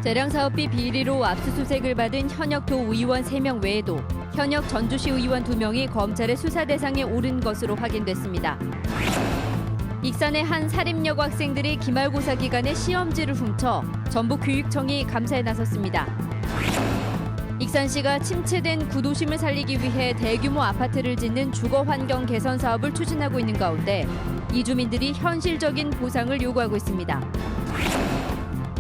재량사업비 비리로 압수수색을 받은 현역 도의원 3명 외에도 현역 전주시 의원 2명이 검찰의 수사 대상에 오른 것으로 확인됐습니다. 익산의 한 사립여고 학생들이 기말고사 기간에 시험지를 훔쳐 전북교육청이 감사에 나섰습니다. 익산시가 침체된 구도심을 살리기 위해 대규모 아파트를 짓는 주거환경 개선 사업을 추진하고 있는 가운데 이주민들이 현실적인 보상을 요구하고 있습니다.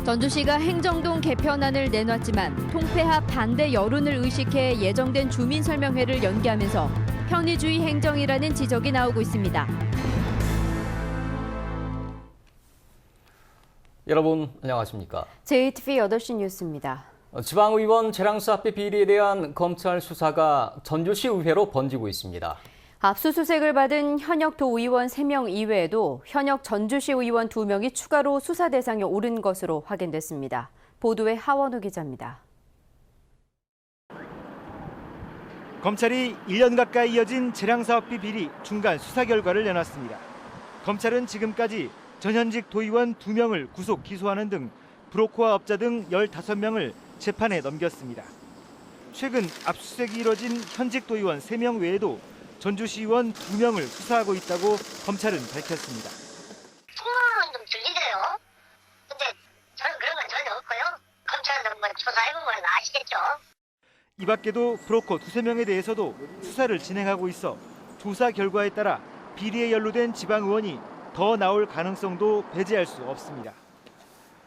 전주시가 행정동 개편안을 내놨지만 통폐합 반대 여론을 의식해 예정된 주민설명회를 연기하면서 편의주의 행정이라는 지적이 나오고 있습니다. 여러분 안녕하십니까? JTV 8시 뉴스입니다. 지방의원 재량사업비 비리에 대한 검찰 수사가 전주시 의회로 번지고 있습니다. 압수수색을 받은 현역 도의원 3명 이외에도 현역 전주시 의원 2명이 추가로 수사 대상에 오른 것으로 확인됐습니다. 보도에 하원우 기자입니다. 검찰이 1년 가까이 이어진 재량사업비 비리 중간 수사 결과를 내놨습니다. 검찰은 지금까지 전현직 도의원 2명을 구속 기소하는 등 브로커와 업자 등 15명을 재판에 넘겼습니다. 최근 압수수색이 이뤄진 현직 도의원 3명 외에도 전주시의원 2명을 수사하고 있다고 검찰은 밝혔습니다. 통화는 좀 들리세요? 근데 저는 그런 건 전혀 없고요. 검찰은 한번 조사해보면 아시겠죠? 이 밖에도 브로커 2~3명에 대해서도 수사를 진행하고 있어 조사 결과에 따라 비리에 연루된 지방의원이 더 나올 가능성도 배제할 수 없습니다.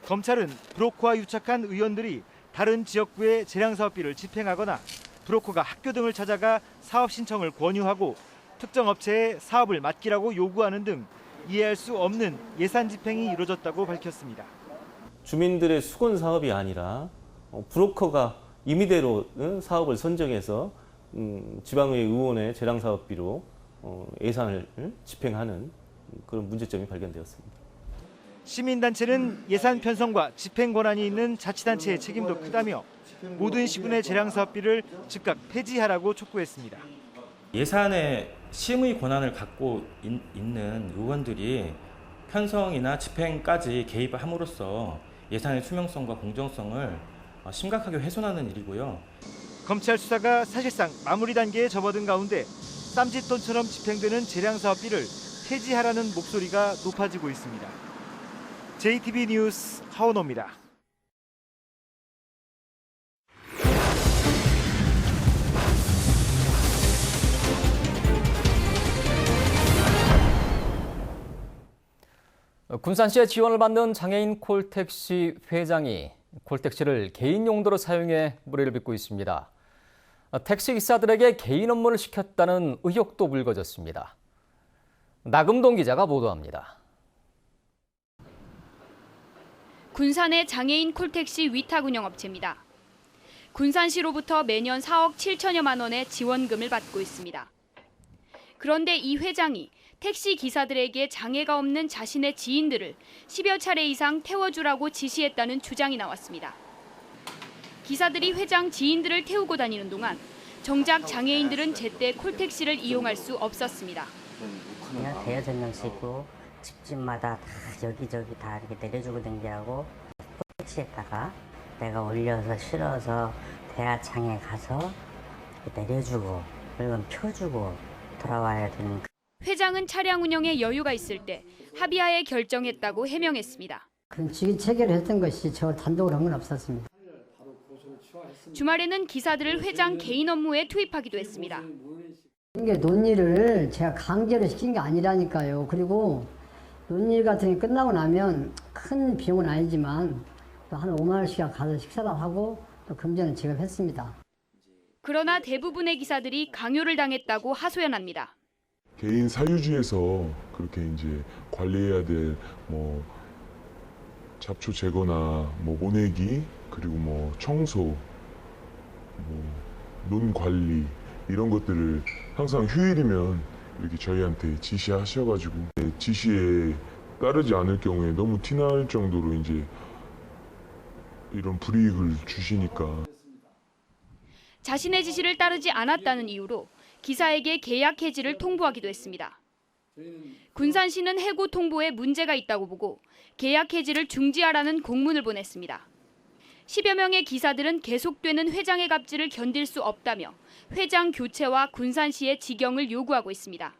검찰은 브로커와 유착한 의원들이 다른 지역구의 재량사업비를 집행하거나 브로커가 학교 등을 찾아가 사업 신청을 권유하고 특정 업체에 사업을 맡기라고 요구하는 등 이해할 수 없는 예산 집행이 이루어졌다고 밝혔습니다. 주민들의 수건 사업이 아니라 브로커가 임의대로 사업을 선정해서 지방의 의원의 재량사업비로 예산을 집행하는 그런 문제점이 발견되었습니다. 시민단체는 예산 편성과 집행 권한이 있는 자치단체의 책임도 크다며 모든 시군의 재량사업비를 즉각 폐지하라고 촉구했습니다. 예산의 심의 권한을 갖고 있는 의원들이 편성이나 집행까지 개입함으로써 예산의 투명성과 공정성을 심각하게 훼손하는 일이고요. 검찰 수사가 사실상 마무리 단계에 접어든 가운데 쌈짓돈처럼 집행되는 재량사업비를 폐지하라는 목소리가 높아지고 있습니다. JTB 뉴스 하원호입니다. 군산시의 지원을 받는 장애인 콜택시 회장이 콜택시를 개인 용도로 사용해 물의를 빚고 있습니다. 택시 기사들에게 개인 업무를 시켰다는 의혹도 불거졌습니다. 나금동 기자가 보도합니다. 군산의 장애인 콜택시 위탁 운영업체입니다. 군산시로부터 매년 4억 7천여만 원의 지원금을 받고 있습니다. 그런데 이 회장이 택시 기사들에게 장애가 없는 자신의 지인들을 10여 차례 이상 태워주라고 지시했다는 주장이 나왔습니다. 기사들이 회장 지인들을 태우고 다니는 동안 정작 장애인들은 제때 콜택시를 이용할 수 없었습니다. 그냥 대여섯 명씩 있고 집집마다 다 여기저기 다 이렇게 내려주고 댕기하고 콜택시에다가 내가 올려서 실어서 대하창에 가서 내려주고 물건 펴주고 돌아와야 되는. 회장은 차량 운영에 여유가 있을 때 합의하에 결정했다고 해명했습니다. 그런 직위 체계를 했던 것이 저 단독으로 한 건 없었습니다. 주말에는 기사들을 회장 개인 업무에 투입하기도 했습니다. 이게 논의를 제가 강제로 시킨 게 아니라니까요. 그리고 논의 같은 게 끝나고 나면 큰 비용은 아니지만 또 한 5만 원씩 가서 식사를 하고 또 금전을 지급했습니다. 그러나 대부분의 기사들이 강요를 당했다고 하소연합니다. 개인 사유지에서 그렇게 이제 관리해야 될 뭐 잡초 제거나 뭐 모내기 그리고 뭐 청소, 논 관리 이런 것들을 항상 휴일이면 이렇게 저희한테 지시하셔가지고 지시에 따르지 않을 경우에 너무 티날 정도로 이제 이런 불이익을 주시니까. 자신의 지시를 따르지 않았다는 이유로 기사에게 계약 해지를 통보하기도 했습니다. 군산시는 해고 통보에 문제가 있다고 보고 계약 해지를 중지하라는 공문을 보냈습니다. 10여 명의 기사들은 계속되는 회장의 갑질을 견딜 수 없다며 회장 교체와 군산시의 직영을 요구하고 있습니다.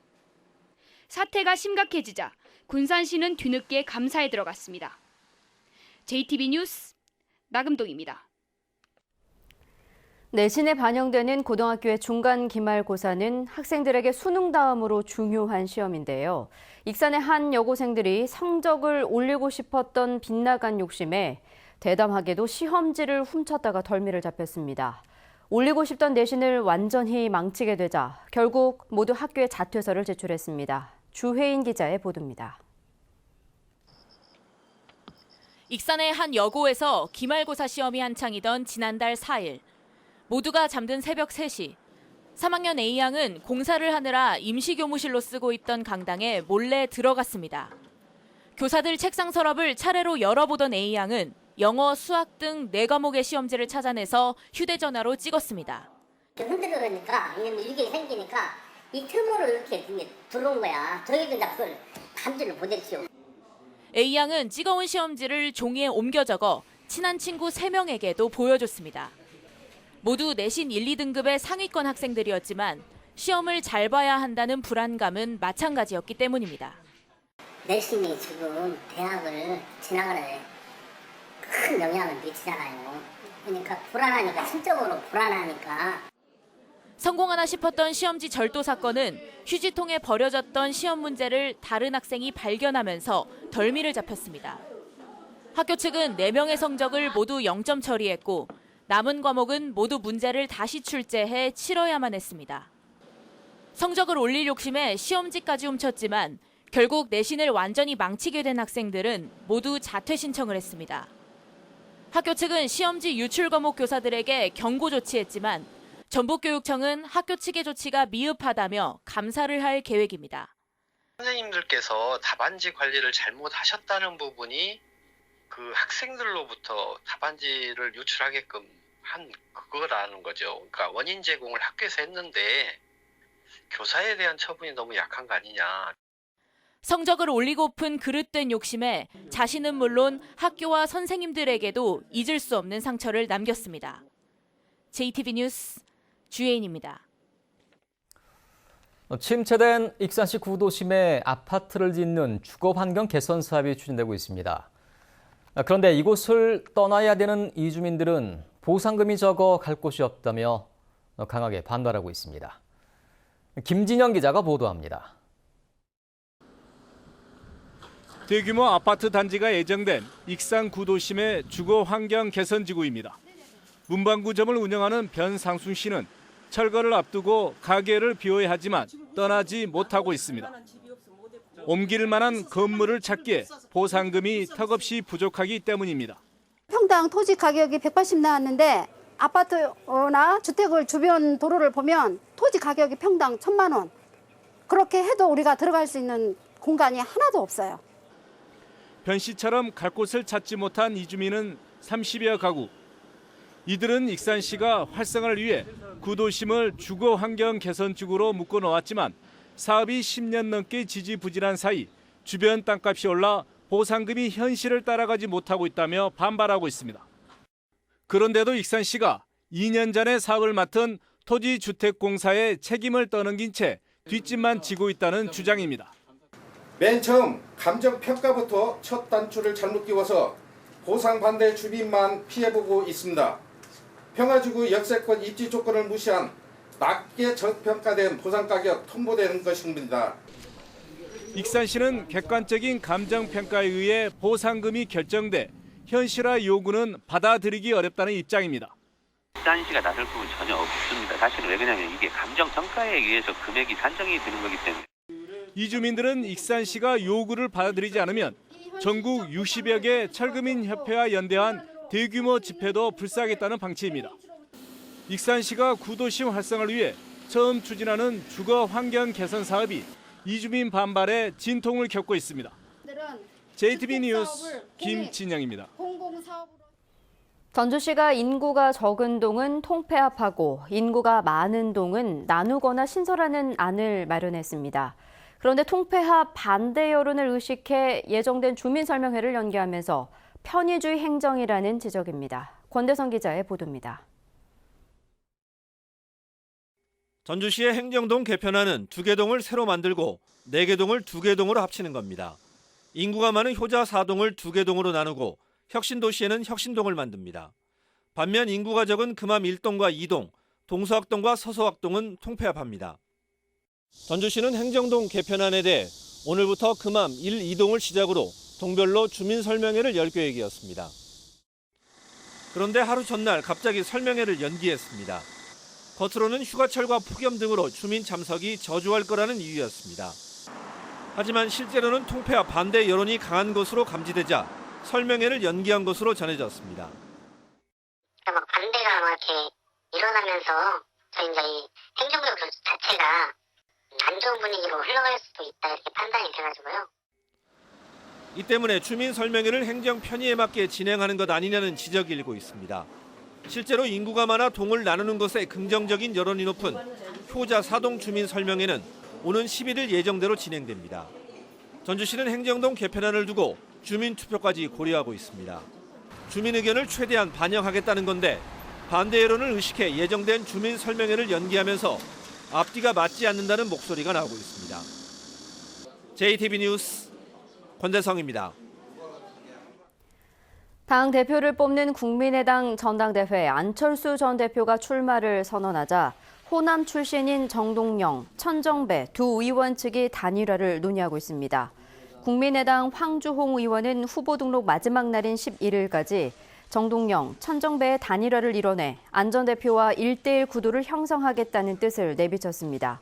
사태가 심각해지자 군산시는 뒤늦게 감사에 들어갔습니다. JTB 뉴스 나금동입니다. 내신에 반영되는 고등학교의 중간 기말고사는 학생들에게 수능 다음으로 중요한 시험인데요. 익산의 한 여고생들이 성적을 올리고 싶었던 빗나간 욕심에 대담하게도 시험지를 훔쳤다가 덜미를 잡혔습니다. 올리고 싶던 내신을 완전히 망치게 되자 결국 모두 학교에 자퇴서를 제출했습니다. 주혜인 기자의 보도입니다. 익산의 한 여고에서 기말고사 시험이 한창이던 지난달 4일. 모두가 잠든 새벽 3시. 3학년 A양은 공사를 하느라 임시교무실로 쓰고 있던 강당에 몰래 들어갔습니다. 교사들 책상 서랍을 차례로 열어보던 A양은 영어, 수학 등 4과목의 시험지를 찾아내서 휴대전화로 찍었습니다. 흔들어가니까 이게 생기니까 이 틈으로 이렇게 들어온 거야. 저희도 이제 그걸 감지를 못했죠. A양은 찍어온 시험지를 종이에 옮겨 적어 친한 친구 3명에게도 보여줬습니다. 모두 내신 1, 2등급의 상위권 학생들이었지만 시험을 잘 봐야 한다는 불안감은 마찬가지였기 때문입니다. 내신이 지금 대학을 진학하는데 큰 영향을 미치잖아요. 그러니까 불안하니까, 심적으로 불안하니까. 성공하나 싶었던 시험지 절도 사건은 휴지통에 버려졌던 시험 문제를 다른 학생이 발견하면서 덜미를 잡혔습니다. 학교 측은 4명의 성적을 모두 0점 처리했고 남은 과목은 모두 문제를 다시 출제해 치러야만 했습니다. 성적을 올릴 욕심에 시험지까지 훔쳤지만 결국 내신을 완전히 망치게 된 학생들은 모두 자퇴 신청을 했습니다. 학교 측은 시험지 유출 과목 교사들에게 경고 조치했지만 전북교육청은 학교 측의 조치가 미흡하다며 감사를 할 계획입니다. 선생님들께서 답안지 관리를 잘못하셨다는 부분이 그 학생들로부터 답안지를 유출하게끔 한 그거라는 거죠. 그러니까 원인 제공을 학교에서 했는데 교사에 대한 처분이 너무 약한 거 아니냐. 성적을 올리고픈 그릇된 욕심에 자신은 물론 학교와 선생님들에게도 잊을 수 없는 상처를 남겼습니다. JTB 뉴스 주혜인입니다. 침체된 익산시 구도심에 아파트를 짓는 주거환경 개선 사업이 추진되고 있습니다. 그런데 이곳을 떠나야 되는 이주민들은 보상금이 적어 갈 곳이 없다며 강하게 반발하고 있습니다. 김진영 기자가 보도합니다. 대규모 아파트 단지가 예정된 익산 구도심의 주거환경 개선지구입니다. 문방구점을 운영하는 변상순 씨는 철거를 앞두고 가게를 비워야 하지만 떠나지 못하고 있습니다. 옮길 만한 건물을 찾기에 보상금이 턱없이 부족하기 때문입니다. 평당 토지 가격이 180 나왔는데 아파트나 주택을 주변 도로를 보면 토지 가격이 평당 1,000만 원. 그렇게 해도 우리가 들어갈 수 있는 공간이 하나도 없어요. 변 씨처럼 갈 곳을 찾지 못한 이주민은 30여 가구. 이들은 익산시가 활성화를 위해 구도심을 주거환경 개선지구로 묶어놓았지만 사업이 10년 넘게 지지부진한 사이 주변 땅값이 올라 보상금이 현실을 따라가지 못하고 있다며 반발하고 있습니다. 그런데도 익산시가 2년 전에 사업을 맡은 토지주택공사의 책임을 떠넘긴 채 뒷짐만 지고 있다는 주장입니다. 맨 처음 감정평가부터 첫 단추를 잘못 끼워서 보상 반대 주민만 피해보고 있습니다. 평화지구 역세권 입지 조건을 무시한 낮게 저평가된 보상가격 통보되는 것입니다. 익산시는 객관적인 감정평가에 의해 보상금이 결정돼 현실화 요구는 받아들이기 어렵다는 입장입니다. 익산시가 나설 부분 전혀 없습니다. 사실은 왜 그러냐면 이게 감정평가에 의해서 금액이 산정이 되는 거기 때문에. 이주민들은 익산시가 요구를 받아들이지 않으면 전국 60여 개 철거민협회와 연대한 대규모 집회도 불사하겠다는 방침입니다. 익산시가 구도심 활성화를 위해 처음 추진하는 주거 환경 개선 사업이 이주민 반발에 진통을 겪고 있습니다. JTB 뉴스 김진영입니다. 전주시가 인구가 적은 동은 통폐합하고 인구가 많은 동은 나누거나 신설하는 안을 마련했습니다. 그런데 통폐합 반대 여론을 의식해 예정된 주민설명회를 연기하면서 편의주의 행정이라는 지적입니다. 권대성 기자의 보도입니다. 전주시의 행정동 개편안은 2개 동을 새로 만들고 4개 동을 2개 동으로 합치는 겁니다. 인구가 많은 효자 4동을 2개 동으로 나누고 혁신도시에는 혁신동을 만듭니다. 반면 인구가 적은 금암 1동과 2동, 동서학동과 서서학동은 통폐합합니다. 전주시는 행정동 개편안에 대해 오늘부터 금암 1, 2동을 시작으로 동별로 주민 설명회를 열 계획이었습니다. 그런데 하루 전날 갑자기 설명회를 연기했습니다. 겉으로는 휴가철과 폭염 등으로 주민 참석이 저조할 거라는 이유였습니다. 하지만 실제로는 통폐합 반대 여론이 강한 것으로 감지되자 설명회를 연기한 것으로 전해졌습니다. 반대가 이렇게 일어나면서 저희 이제 이 행정적 자체가 안 좋은 분위기로 흘러갈 수도 있다 이렇게 판단이 돼가지고요. 이 때문에 주민 설명회를 행정 편의에 맞게 진행하는 것 아니냐는 지적이 일고 있습니다. 실제로 인구가 많아 동을 나누는 것에 긍정적인 여론이 높은 효자 4동 주민 설명회는 오는 11일 예정대로 진행됩니다. 전주시는 행정동 개편안을 두고 주민 투표까지 고려하고 있습니다. 주민 의견을 최대한 반영하겠다는 건데 반대 여론을 의식해 예정된 주민 설명회를 연기하면서 앞뒤가 맞지 않는다는 목소리가 나오고 있습니다. JTB 뉴스 권대성입니다. 당 대표를 뽑는 국민의당 전당대회에 안철수 전 대표가 출마를 선언하자 호남 출신인 정동영, 천정배 두 의원 측이 단일화를 논의하고 있습니다. 국민의당 황주홍 의원은 후보 등록 마지막 날인 11일까지 정동영, 천정배의 단일화를 이뤄내 안 전 대표와 1대1 구도를 형성하겠다는 뜻을 내비쳤습니다.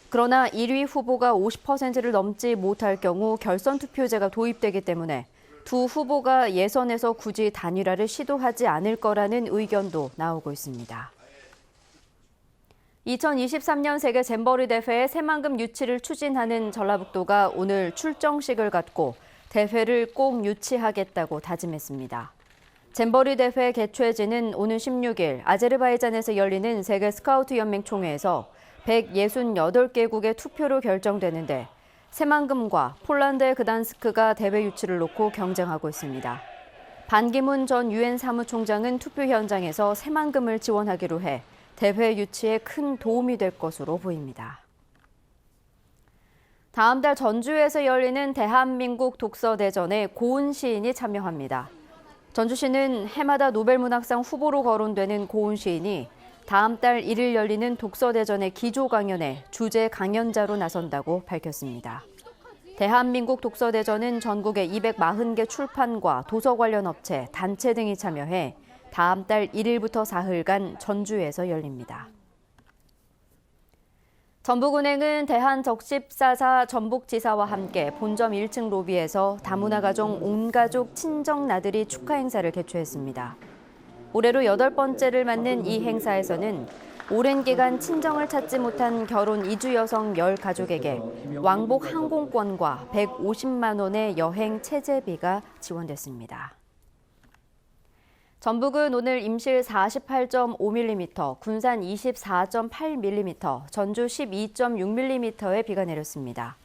그러나 1위 후보가 50%를 넘지 못할 경우 결선 투표제가 도입되기 때문에 두 후보가 예선에서 굳이 단일화를 시도하지 않을 거라는 의견도 나오고 있습니다. 2023년 세계 잼버리 대회의 새만금 유치를 추진하는 전라북도가 오늘 출정식을 갖고 대회를 꼭 유치하겠다고 다짐했습니다. 잼버리 대회 개최지는 오는 16일 아제르바이잔에서 열리는 세계 스카우트 연맹 총회에서 168개국의 투표로 결정되는데 새만금과 폴란드의 그단스크가 대회 유치를 놓고 경쟁하고 있습니다. 반기문 전 유엔 사무총장은 투표 현장에서 새만금을 지원하기로 해 대회 유치에 큰 도움이 될 것으로 보입니다. 다음 달 전주에서 열리는 대한민국 독서대전에 고은 시인이 참여합니다. 전주시는 해마다 노벨문학상 후보로 거론되는 고은 시인이 다음 달 1일 열리는 독서대전의 기조 강연에 주제 강연자로 나선다고 밝혔습니다. 대한민국 독서대전은 전국의 240개 출판과 도서 관련 업체, 단체 등이 참여해 다음 달 1일부터 사흘간 전주에서 열립니다. 전북은행은 대한적십사사 전북지사와 함께 본점 1층 로비에서 다문화 가정 온가족 친정 나들이 축하 행사를 개최했습니다. 올해로 8번째를 맞는 이 행사에서는 오랜 기간 친정을 찾지 못한 결혼 이주 여성 10가족에게 왕복 항공권과 150만 원의 여행 체재비가 지원됐습니다. 전북은 오늘 임실 48.5mm, 군산 24.8mm, 전주 12.6mm의 비가 내렸습니다.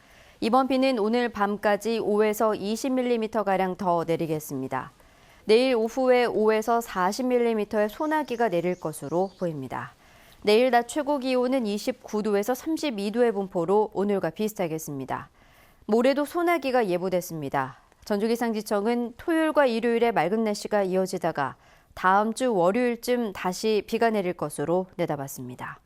이번 비는 오늘 밤까지 5에서 20mm가량 더 내리겠습니다. 내일 오후에 5에서 40mm의 소나기가 내릴 것으로 보입니다. 내일 낮 최고 기온은 29도에서 32도의 분포로 오늘과 비슷하겠습니다. 모레도 소나기가 예보됐습니다. 전주기상지청은 토요일과 일요일에 맑은 날씨가 이어지다가 다음 주 월요일쯤 다시 비가 내릴 것으로 내다봤습니다.